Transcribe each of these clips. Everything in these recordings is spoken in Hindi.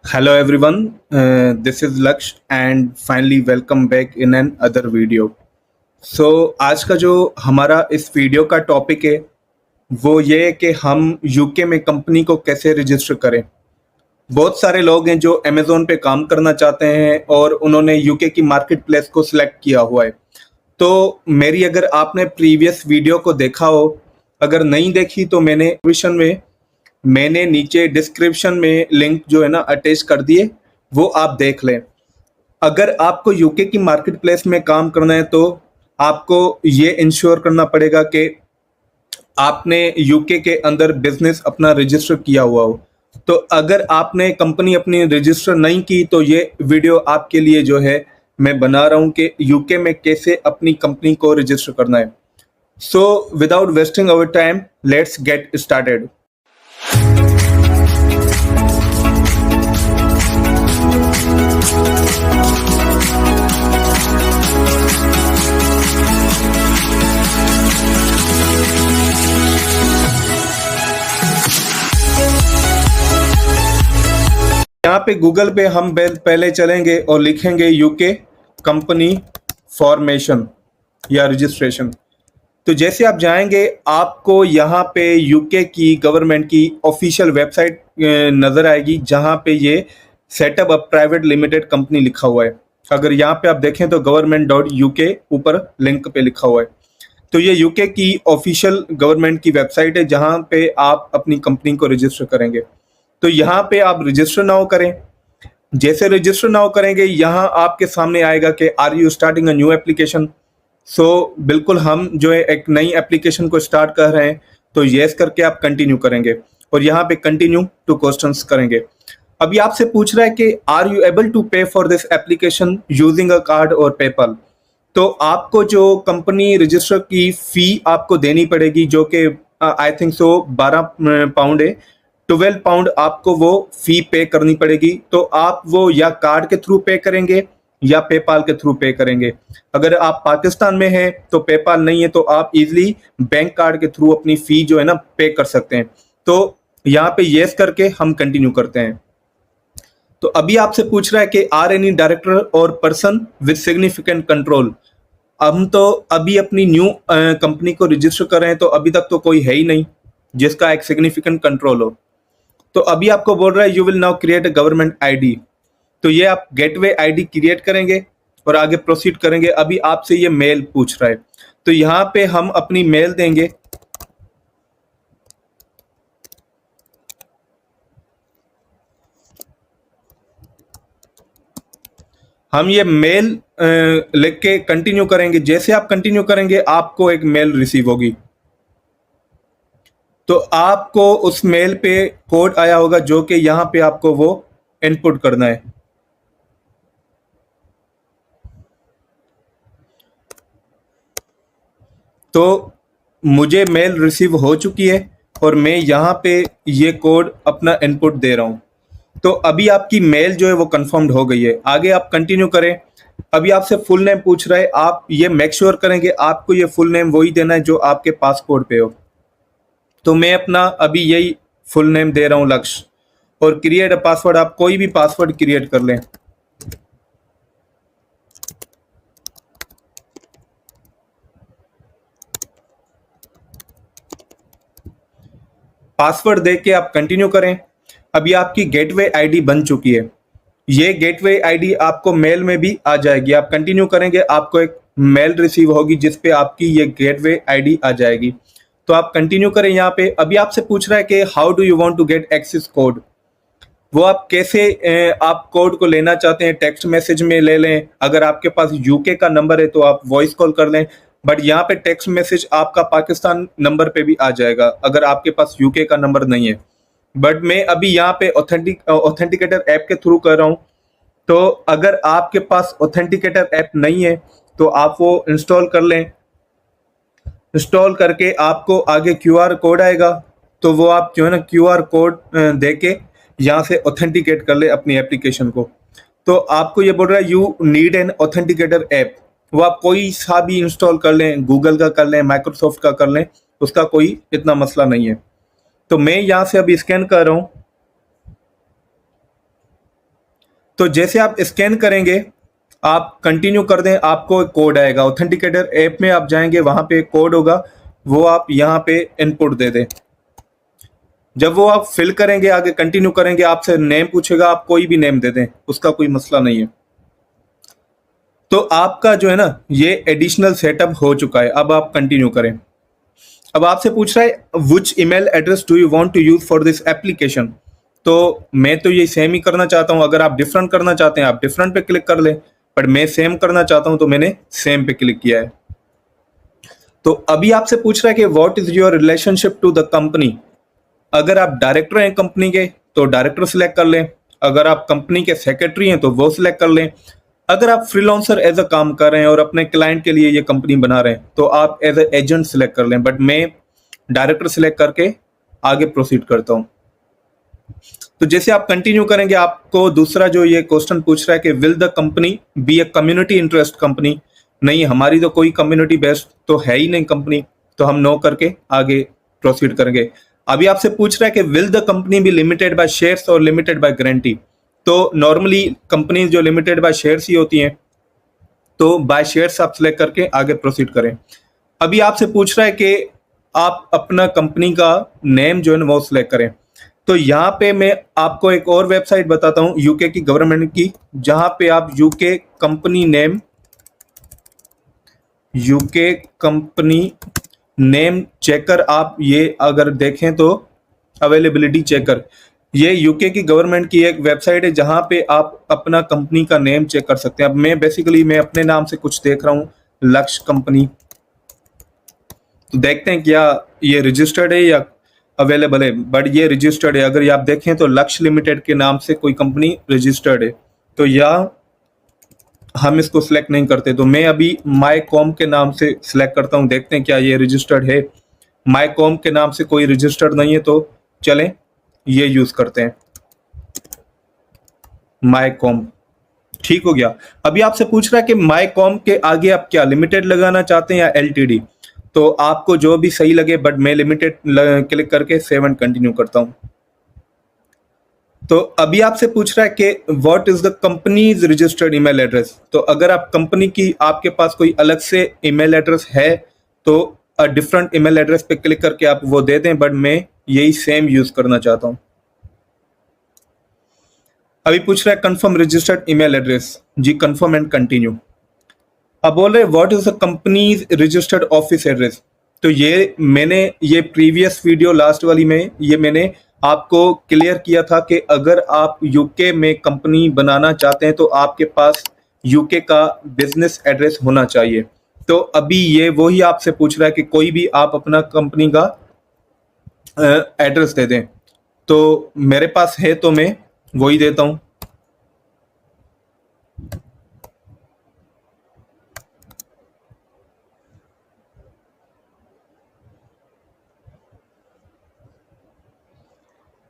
Hello everyone, this is Laksh and finally welcome back in an other video. आज का जो हमारा इस वीडियो का टॉपिक है वो ये है कि हम यूके में कंपनी को कैसे रजिस्टर करें। बहुत सारे लोग हैं जो अमेज़ोन पे काम करना चाहते हैं और उन्होंने यूके की मार्केट प्लेस को सिलेक्ट किया हुआ है। तो मेरी अगर आपने प्रीवियस वीडियो को देखा हो, अगर नहीं देखी तो मैंने नीचे डिस्क्रिप्शन में लिंक जो है ना अटैच कर दिए, वो आप देख लें। अगर आपको यूके की मार्केट प्लेस में काम करना है तो आपको ये इंश्योर करना पड़ेगा कि आपने यूके के अंदर बिजनेस अपना रजिस्टर किया हुआ हो। तो अगर आपने कंपनी अपनी रजिस्टर नहीं की तो ये वीडियो आपके लिए जो है मैं बना रहा हूँ कि यूके में कैसे अपनी कंपनी को रजिस्टर करना है। So without wasting our time, let's get started. यहाँ पे गूगल पे हम पहले चलेंगे और लिखेंगे यूके कंपनी फॉर्मेशन या रजिस्ट्रेशन। तो जैसे आप जाएंगे आपको यहाँ पे यूके की गवर्नमेंट की ऑफिशियल वेबसाइट नज़र आएगी जहाँ पे ये setup a private limited company लिखा हुआ है। अगर यहाँ पे आप देखें तो government.uk ऊपर लिंक पे लिखा हुआ है। तो ये यूके की ऑफिशियल गवर्नमेंट की वेबसाइट है जहाँ पे आप अपनी कंपनी को रजिस्टर करेंगे। तो यहाँ पे आप रजिस्टर नाउ करें। जैसे रजिस्टर नाउ करेंगे यहाँ आपके सामने आएगा कि are you starting a new application. बिल्कुल हम जो है एक नई एप्लीकेशन को स्टार्ट कर रहे हैं, तो येस करके आप कंटिन्यू करेंगे और यहाँ पे कंटिन्यू टू क्वेश्चंस करेंगे। अभी आपसे पूछ रहा है कि आर यू एबल टू पे for this application using a card और पेपल। तो आपको जो कंपनी रजिस्टर की फी आपको देनी पड़ेगी जो कि आई थिंक सो 12 पाउंड है। 12 पाउंड आपको वो फी पे करनी पड़ेगी। तो आप वो या कार्ड के थ्रू पे करेंगे या पेपाल के थ्रू पे करेंगे। अगर आप पाकिस्तान में हैं तो पेपाल नहीं है तो आप इजीली बैंक कार्ड के थ्रू अपनी फी जो है ना पे कर सकते हैं। तो यहाँ पे येस करके हम कंटिन्यू करते हैं। तो अभी आपसे पूछ रहा है कि आर एनी डायरेक्टर और पर्सन विद सिग्निफिकेंट कंट्रोल। हम तो अभी अपनी न्यू कंपनी को रजिस्टर कर रहे हैं, तो अभी तक तो कोई है ही नहीं जिसका एक सिग्निफिकेंट कंट्रोल हो। तो अभी आपको बोल रहा है you will now create a government ID. तो ये आप गेटवे आईडी क्रिएट करेंगे और आगे प्रोसीड करेंगे। अभी आपसे ये मेल पूछ रहा है, तो यहाँ पे हम अपनी मेल देंगे। हम ये मेल लिख के कंटिन्यू करेंगे। जैसे आप कंटिन्यू करेंगे आपको एक मेल रिसीव होगी। तो आपको उस मेल पे कोड आया होगा जो कि यहाँ पे आपको वो इनपुट करना है। तो मुझे मेल रिसीव हो चुकी है और मैं यहाँ पे ये कोड अपना इनपुट दे रहा हूँ। तो अभी आपकी मेल जो है वो कंफर्म्ड हो गई है। आगे आप कंटिन्यू करें। अभी आपसे फुल नेम पूछ रहा है, आप ये मेक श्योर करेंगे आपको ये फुल नेम वही देना है जो आपके पासपोर्ट पे हो। तो मैं अपना अभी यही फुल नेम दे रहा हूँ लक्ष्य। और क्रिएट अ पासवर्ड, आप कोई भी पासवर्ड क्रिएट कर लें। पासवर्ड दे के आप कंटिन्यू करें। अभी आपकी गेटवे आईडी बन चुकी है। ये गेटवे आईडी आपको मेल में भी आ जाएगी। आप कंटिन्यू करेंगे आपको एक मेल रिसीव होगी जिस पे आपकी ये गेटवे आईडी आ जाएगी। तो आप कंटिन्यू करें यहाँ पे। अभी आपसे पूछ रहा है कि how do you want to get access code. वो आप कैसे आप कोड को लेना चाहते हैं, टेक्स्ट मैसेज में ले लें। अगर आपके पास यूके का नंबर है तो आप वॉइस कॉल कर लें, बट यहाँ पे टेक्स्ट मैसेज आपका पाकिस्तान नंबर पे भी आ जाएगा अगर आपके पास यूके का नंबर नहीं है। बट मैं अभी यहाँ पे ऑथेंटिकेटर ऐप के थ्रू कर रहा हूँ। तो अगर आपके पास ऑथेंटिकेटर ऐप नहीं है तो आप वो इंस्टॉल कर लें। इंस्टॉल करके आपको आगे क्यूआर कोड आएगा, तो वो आप जो है ना क्यूआर कोड दे के यहाँ से ऑथेंटिकेट कर ले अपनी एप्लीकेशन को। तो आपको ये बोल रहा है you need an authenticator app. वो आप कोई सा भी इंस्टॉल कर लें, गूगल का कर लें, माइक्रोसॉफ्ट का कर लें, उसका कोई इतना मसला नहीं है। तो मैं यहाँ से अभी स्कैन कर रहा हूँ। तो जैसे आप स्कैन करेंगे, आप कंटिन्यू कर दें, आपको एक कोड आएगा। ऑथेंटिकेटर ऐप में आप जाएंगे, वहां पे एक कोड होगा, वो आप यहाँ पे इनपुट दे दें। जब वो आप फिल करेंगे, आगे कंटिन्यू करेंगे, आपसे नेम पूछेगा, आप कोई भी नेम दे दें, उसका कोई मसला नहीं है। तो आपका जो है ना, ये एडिशनल सेटअप हो चुका है। अब आप कंटिन्यू करें। अब आपसे पूछ रहा है which email address do you want to use for this application. तो मैं तो ये सेम ही करना चाहता हूं। अगर आप डिफरेंट करना चाहते हैं, आप डिफरेंट पे क्लिक कर लें, बट मैं सेम करना चाहता हूं तो मैंने सेम पे क्लिक किया है। तो अभी आपसे पूछ रहा है कि what is your relationship to the company. अगर आप डायरेक्टर हैं कंपनी के तो डायरेक्टर सिलेक्ट कर लें, अगर आप कंपनी के सेक्रेटरी हैं तो वो सिलेक्ट कर लें, अगर आप फ्रीलांसर एज अ काम कर रहे हैं और अपने क्लाइंट के लिए ये कंपनी बना रहे हैं तो आप एज अ एजेंट सिलेक्ट कर लें, बट मैं डायरेक्टर सिलेक्ट करके आगे प्रोसीड करता हूं। तो जैसे आप कंटिन्यू करेंगे, आपको दूसरा जो ये क्वेश्चन पूछ रहा है कि will the company be a community interest company. नहीं, हमारी तो कोई कम्युनिटी बेस्ड तो है ही नहीं कंपनी, तो हम नो करके आगे प्रोसीड करेंगे। अभी आपसे पूछ रहा है कि will the company be limited by shares और लिमिटेड बाय गारंटी। तो नॉर्मली कंपनी जो लिमिटेड बाय शेयर्स ही होती हैं, तो बाय शेयर्स आप सिलेक्ट करके आगे प्रोसीड करें। अभी आपसे पूछ रहा है कि आप अपना कंपनी का नेम जो है वो सिलेक्ट करें। तो यहाँ पे मैं आपको एक और वेबसाइट बताता हूँ यूके की गवर्नमेंट की, जहां पे आप यूके कंपनी नेम चेकर, आप ये अगर देखें तो अवेलेबिलिटी चेकर, ये यूके की गवर्नमेंट की एक वेबसाइट है जहां पे आप अपना कंपनी का नेम चेक कर सकते हैं। अब मैं अपने नाम से कुछ देख रहा हूँ, लक्ष्य कंपनी। तो देखते हैं क्या ये रजिस्टर्ड है या अवेलेबल है, बट ये रजिस्टर्ड है। अगर ये आप देखें तो लक्ष्य लिमिटेड के नाम से कोई कंपनी रजिस्टर्ड है, तो या हम इसको सिलेक्ट नहीं करते। तो मैं अभी माई कॉम के नाम से सिलेक्ट करता हूं, देखते हैं क्या ये रजिस्टर्ड है। माई कॉम के नाम से कोई रजिस्टर्ड नहीं है, तो चलें ये यूज करते हैं, माई कॉम। ठीक हो गया। अभी आपसे पूछ रहा है कि माई कॉम के आगे आप क्या लिमिटेड लगाना चाहते हैं या एलटीडी। तो आपको जो भी सही लगे, बट मैं लिमिटेड क्लिक करके सेव एंड कंटिन्यू करता हूं। तो अभी आपसे पूछ रहा है कि what is the company's registered email address. तो अगर आप कंपनी की, आपके पास कोई अलग से ईमेल एड्रेस है तो डिफरेंट ईमेल एड्रेस पे क्लिक करके आप वो दे दें, बट मैं यही सेम यूज करना चाहता हूं। अभी पूछ रहा है कंफर्म रजिस्टर्ड ईमेल एड्रेस, जी कंफर्म एंड कंटिन्यू। अब बोल रहे what is the company's registered office address. तो ये प्रीवियस वीडियो लास्ट वाली में ये मैंने आपको क्लियर किया था कि अगर आप यूके में कंपनी बनाना चाहते हैं तो आपके पास यूके का बिजनेस एड्रेस होना चाहिए। तो अभी ये वही आपसे पूछ रहा है कि कोई भी आप अपना कंपनी का एड्रेस दे दें। तो मेरे पास है तो मैं वही देता हूं।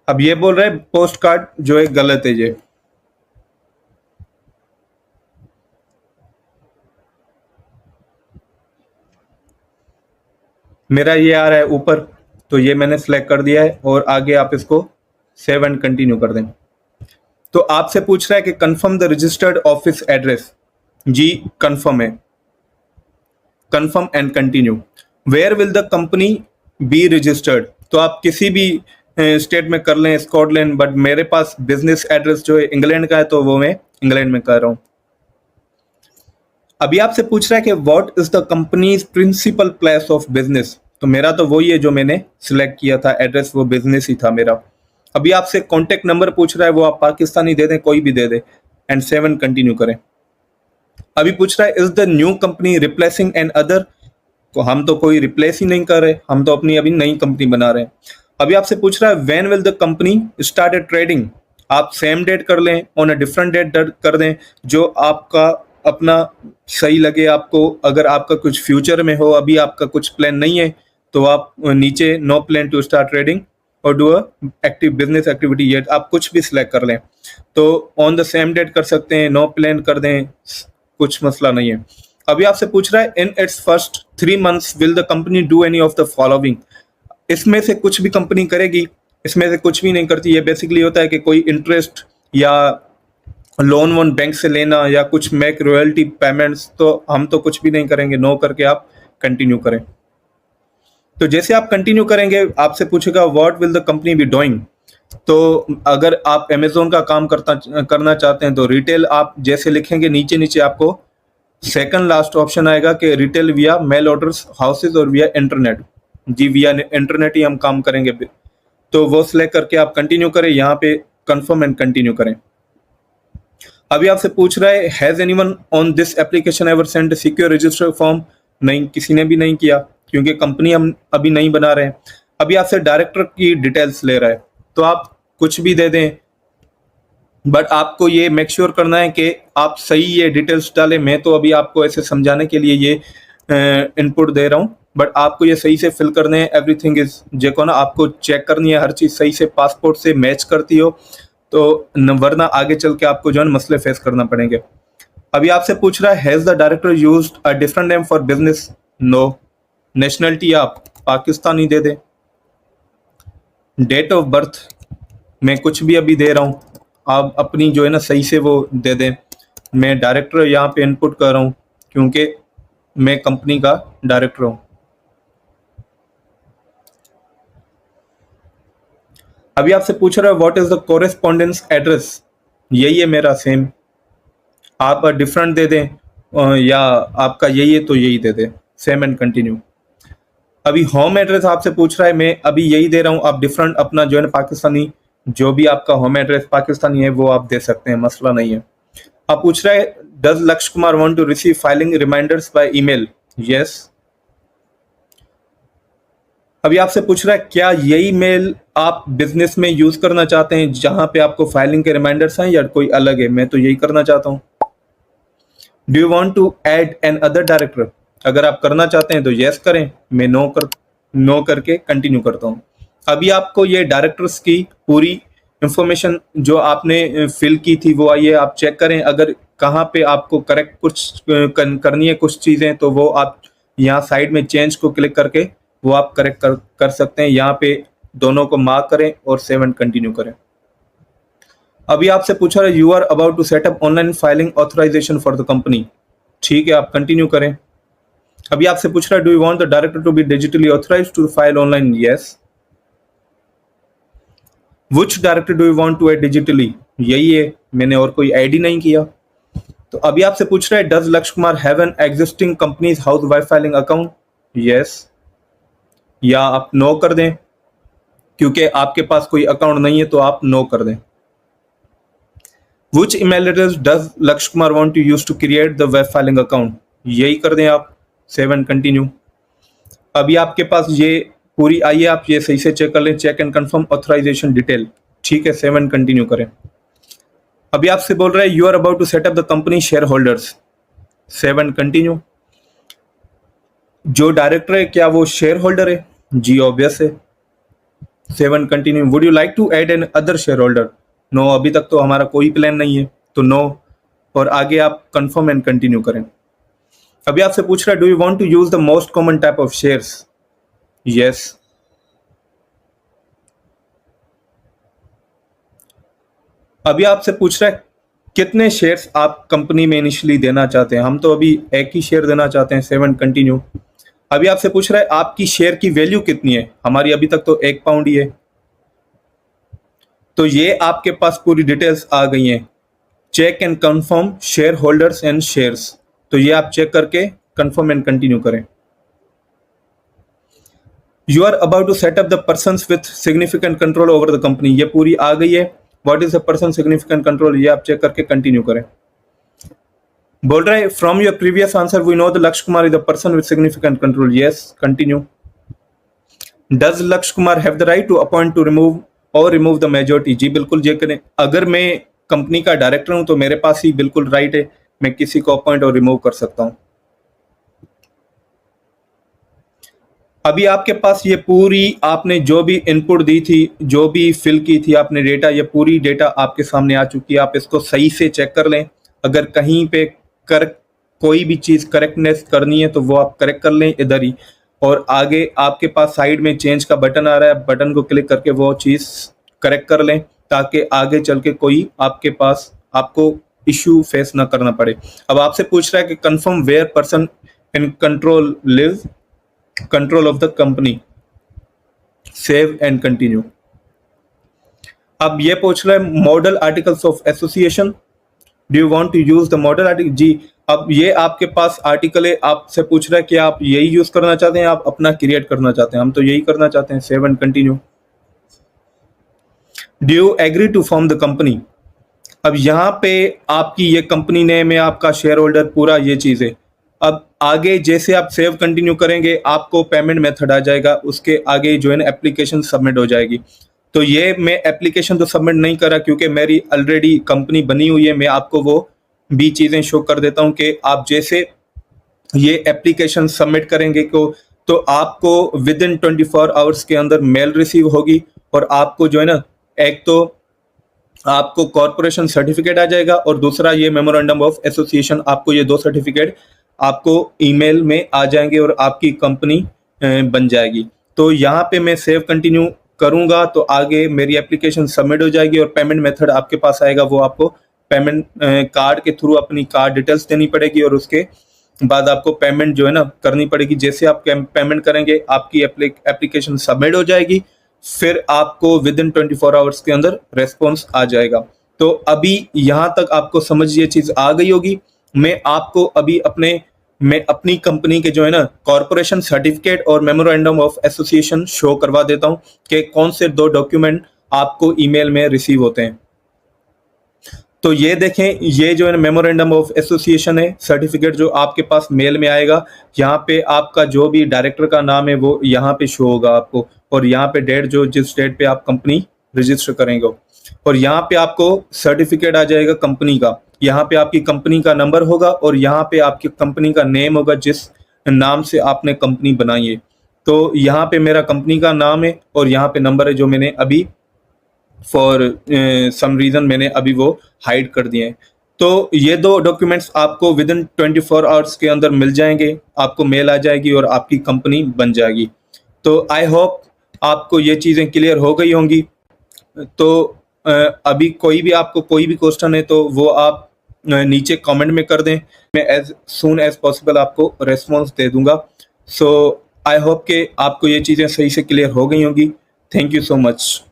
अब ये बोल रहे हैं पोस्ट कार्ड जो है गलत है। ये मेरा ये आ रहा है ऊपर, तो ये मैंने सेलेक्ट कर दिया है और आगे आप इसको सेव एंड कंटिन्यू कर दें। तो आपसे पूछ रहा है कि confirm the registered office address, जी कंफर्म है, confirm and continue. Where will the company be registered. तो आप किसी भी स्टेट में कर लें, स्कॉटलैंड, बट मेरे पास बिजनेस एड्रेस जो है इंग्लैंड का है, तो वो मैं इंग्लैंड में कर रहा हूं। अभी आपसे पूछ रहा है कि what is the company's principal place of business. तो मेरा तो वही है जो मैंने सिलेक्ट किया था, एड्रेस वो बिजनेस ही था मेरा। अभी आपसे कॉन्टेक्ट नंबर पूछ रहा है, वो आप पाकिस्तानी दे दें, कोई भी दे दे, एंड 7 कंटिन्यू करें। अभी पूछ रहा है is the new company replacing another. तो हम तो कोई रिप्लेस ही नहीं कर रहे, हम तो अपनी अभी नई कंपनी बना रहे हैं। अभी आपसे पूछ रहा है when will the company started trading. आप सेम डेट कर लें, ऑन अ डिफरेंट डेट कर दें, जो आपका अपना सही लगे आपको। अगर आपका कुछ फ्यूचर में हो, अभी आपका कुछ प्लान नहीं है, तो आप नीचे no plan to start trading और do a active business activity yet, आप कुछ भी सिलेक्ट कर लें। तो ऑन द सेम डेट कर सकते हैं, नो प्लान कर दें, कुछ मसला नहीं है। अभी आपसे पूछ रहा है in its first 3 months will the company do any of the following. इसमें से कुछ भी कंपनी करेगी, इसमें से कुछ भी नहीं करती। ये बेसिकली होता है कि कोई इंटरेस्ट या लोन वोन बैंक से लेना या कुछ मेक रॉयल्टी पेमेंट्स, तो हम तो कुछ भी नहीं करेंगे, नो करके आप कंटिन्यू करें। तो जैसे आप कंटिन्यू करेंगे आपसे पूछेगा what will the company be doing. तो अगर आप अमेजोन का काम करना चाहते हैं तो रिटेल आप जैसे लिखेंगे, नीचे नीचे आपको सेकंड लास्ट ऑप्शन आएगा कि रिटेल विया मेल ऑर्डर्स हाउसेज और विया इंटरनेट। जी विया इंटरनेट ही हम काम करेंगे, तो वो सिलेक्ट करके आप कंटिन्यू करें, यहाँ पे कंफर्म एंड कंटिन्यू करें। अभी आपसे पूछ रहा है has anyone on this application ever send secure register form. नहीं, किसी ने भी नहीं किया, क्योंकि कंपनी हम अभी नहीं बना रहे हैं। अभी आपसे डायरेक्टर की डिटेल्स ले रहा है, तो आप कुछ भी दे दें, बट आपको ये मेक श्योर करना है कि आप सही ये डिटेल्स डालें। मैं तो अभी आपको ऐसे समझाने के लिए ये इनपुट दे रहा हूँ, बट आपको ये सही से फिल करने हैं। एवरीथिंग इज जेको ना आपको चेक करनी है, हर चीज़ सही से पासपोर्ट से मैच करती हो, तो वरना आगे चल के आपको जो है मसले फेस करना पड़ेंगे। अभी आपसे पूछ रहा है has the director used a different name for business. No. Nationality आप पाकिस्तानी दे दें। डेट ऑफ बर्थ मैं कुछ भी अभी दे रहा हूँ, आप अपनी जो है ना सही से वो दे दें। मैं डायरेक्टर यहाँ पे इनपुट कर रहा हूँ, क्योंकि मैं कंपनी का डायरेक्टर हूँ। अभी आपसे पूछ रहा है what is the correspondence address. यही है मेरा, सेम। आप डिफरेंट दे दें या आपका यही है तो यही दे दें, सेम एंड कंटिन्यू। अभी होम एड्रेस आपसे पूछ रहा है, मैं अभी यही दे रहा हूँ। आप डिफरेंट अपना जो है ना पाकिस्तानी, जो भी आपका होम एड्रेस पाकिस्तानी है वो आप दे सकते हैं, मसला नहीं है। आप पूछ रहे हैं does Lakshya Kumar want to receive filing reminders by email. Yes. अभी आपसे पूछ रहा है क्या यही मेल आप बिजनेस में यूज करना चाहते हैं जहां पे आपको फाइलिंग के रिमाइंडर्स हैं, या कोई अलग है। मैं तो यही करना चाहता हूं। Do you want to add another director. अगर आप करना चाहते हैं तो यस करें, मैं नो करके कंटिन्यू करता हूं। अभी आपको ये डायरेक्टर्स की पूरी इंफॉर्मेशन जो आपने फिल की थी वो आइए आप चेक करें। अगर कहाँ पे आपको करेक्ट कुछ करनी है कुछ चीज़ें, तो वो आप यहाँ साइड में चेंज को क्लिक करके वो आप करेक्ट कर सकते हैं। यहाँ पे दोनों को मार्क करें और सेव एंड कंटिन्यू करें। अभी आपसे पूछा है you are about to set up online filing authorisation for the company. ठीक है, आप कंटिन्यू करें। अभी आपसे पूछ रहा है do you want the director to be digitally authorised to file online. Yes. Which director do you want to add digitally. यही है, मैंने और कोई ऐड ही नहीं किया। तो अभी आपसे पूछ रहा है does Lakshya Kumar have an existing companies house wife filing account. Yes. या आप नो कर दें, क्योंकि आपके पास कोई अकाउंट नहीं है तो आप नो कर दें। Which email address does लक्ष्य Kumar want to use to create the web filing account। यही कर दें आप, सेव एंड कंटिन्यू। अभी आपके पास ये पूरी आई है, आप ये सही से चेक कर लें। Check and confirm authorisation detail. ठीक है, सेव एंड कंटिन्यू करें। अभी आपसे बोल रहा है you are about to set up the company share holders. Save and continue. जो डायरेक्टर है क्या वो शेयर होल्डर है। जी ऑब्वियस है, save and continue. Would you like to add another share holder. No, अभी तक तो हमारा कोई प्लान नहीं है, तो नो। और आगे आप कंफर्म एंड कंटिन्यू करें। अभी आपसे पूछ रहा है do you want to use the most common type of shares. Yes. अभी आपसे पूछ रहा है कितने शेयर्स आप कंपनी में इनिशियली देना चाहते हैं। हम तो अभी एक ही शेयर देना चाहते हैं, सेव एंड कंटिन्यू। अभी आपसे पूछ रहा है आपकी शेयर की वैल्यू कितनी है। हमारी अभी तक तो 1 पाउंड ही है, तो ये आपके पास पूरी डिटेल्स आ गई हैं। Check and confirm share holders and shares, तो ये आप चेक करके कंफर्म एंड कंटिन्यू करें। You are about to set up the persons with significant control over the company. ये पूरी आ गई है। What is the person significant control, ये आप चेक करके कंटिन्यू करें। बोल रहा है from your previous answer we know the Lakshya Kumar is the person with significant control. Yes, continue. Does Lakshya Kumar have the right to appoint to remove और रिमूव द मेजोरिटी। जी बिल्कुल, ये करें। अगर मैं कंपनी का डायरेक्टर हूं तो मेरे पास ही बिल्कुल राइट है, मैं किसी को अपॉइंट और रिमूव कर सकता हूं। अभी आपके पास ये पूरी आपने जो भी इनपुट दी थी, जो भी फिल की थी आपने डेटा, ये पूरी डेटा आपके सामने आ चुकी है। आप इसको सही से चेक कर लें। अगर कहीं पे कोई भी चीज़ करेक्टनेस करनी है तो वो आप करेक्ट कर लें इधर ही। और आगे आपके पास साइड में चेंज का बटन आ रहा है, बटन को क्लिक करके वो चीज़ करेक्ट कर लें, ताकि आगे चल के कोई आपके पास आपको इश्यू फेस ना करना पड़े। अब आपसे पूछ रहा है कि confirm where person in control live, control of the company, save and continue. अब ये पूछ रहा है model articles of association, do you want to use the model article. जी, अब ये आपके पास आर्टिकल है, आपसे पूछ रहा है कि आप यही यूज करना चाहते हैं, आप अपना क्रिएट करना चाहते हैं। हम तो यही करना चाहते हैं, save and continue. Do you agree to form the company. अब यहाँ पे आपकी ये कंपनी नेम है, आपका शेयर होल्डर, पूरा ये चीज़ है। अब आगे जैसे आप सेव कंटिन्यू करेंगे आपको पेमेंट मेथड आ जाएगा, उसके आगे जो है ना एप्लीकेशन सबमिट हो जाएगी। तो ये मैं एप्लीकेशन तो सबमिट नहीं करा क्योंकि मेरी ऑलरेडी कंपनी बनी हुई है। मैं आपको वो भी चीज़ें शो कर देता हूँ कि आप जैसे ये एप्लीकेशन सबमिट करेंगे तो आपको विद इन 24 आवर्स के अंदर मेल रिसीव होगी और आपको जो है ना एक तो आपको कॉर्पोरेशन सर्टिफिकेट आ जाएगा और दूसरा ये मेमोरेंडम ऑफ एसोसिएशन, आपको ये 2 सर्टिफिकेट आपको ईमेल में आ जाएंगे और आपकी कंपनी बन जाएगी। तो यहाँ पे मैं सेव कंटिन्यू करूँगा तो आगे मेरी एप्लीकेशन सबमिट हो जाएगी और पेमेंट मेथड आपके पास आएगा। वो आपको पेमेंट कार्ड के थ्रू अपनी कार्ड डिटेल्स देनी पड़ेगी और उसके बाद आपको पेमेंट जो है ना करनी पड़ेगी। जैसे आप पेमेंट करेंगे आपकी एप्लीकेशन सबमिट हो जाएगी, फिर आपको विद इन 24 आवर्स के अंदर रेस्पॉन्स आ जाएगा। तो अभी यहाँ तक आपको समझ ये चीज़ आ गई होगी। मैं आपको अभी मैं अपनी कंपनी के जो है ना कॉर्पोरेशन सर्टिफिकेट और मेमोरेंडम ऑफ एसोसिएशन शो करवा देता हूँ कि कौन से 2 डॉक्यूमेंट आपको ईमेल में रिसीव होते हैं। तो ये देखें, ये जो है ना मेमोरेंडम ऑफ एसोसिएशन है, सर्टिफिकेट जो आपके पास मेल में आएगा। यहाँ पे आपका जो भी डायरेक्टर का नाम है वो यहाँ पे शो होगा आपको, और यहाँ पे डेट जो जिस डेट पे आप कंपनी रजिस्टर करेंगे, और यहाँ पे आपको सर्टिफिकेट आ जाएगा कंपनी का। यहाँ पे आपकी कंपनी का नंबर होगा और यहाँ पे आपकी कंपनी का नेम होगा जिस नाम से आपने कंपनी बनाई है। तो यहाँ पे मेरा कंपनी का नाम है और यहाँ पे नंबर है जो मैंने अभी फॉर सम रीज़न मैंने अभी वो हाइड कर दिए हैं। तो ये 2 डॉक्यूमेंट्स आपको विद इन 24 आवर्स के अंदर मिल जाएंगे, आपको मेल आ जाएगी और आपकी कंपनी बन जाएगी। तो आई होप आपको ये चीज़ें क्लियर हो गई होंगी। तो अभी आपको कोई भी क्वेश्चन है तो वो आप नीचे कमेंट में कर दें, मैं एज सून एज पॉसिबल आपको रेस्पॉन्स दे दूंगा। सो आई होप कि आपको ये चीज़ें सही से क्लियर हो गई होंगी। Thank you so much.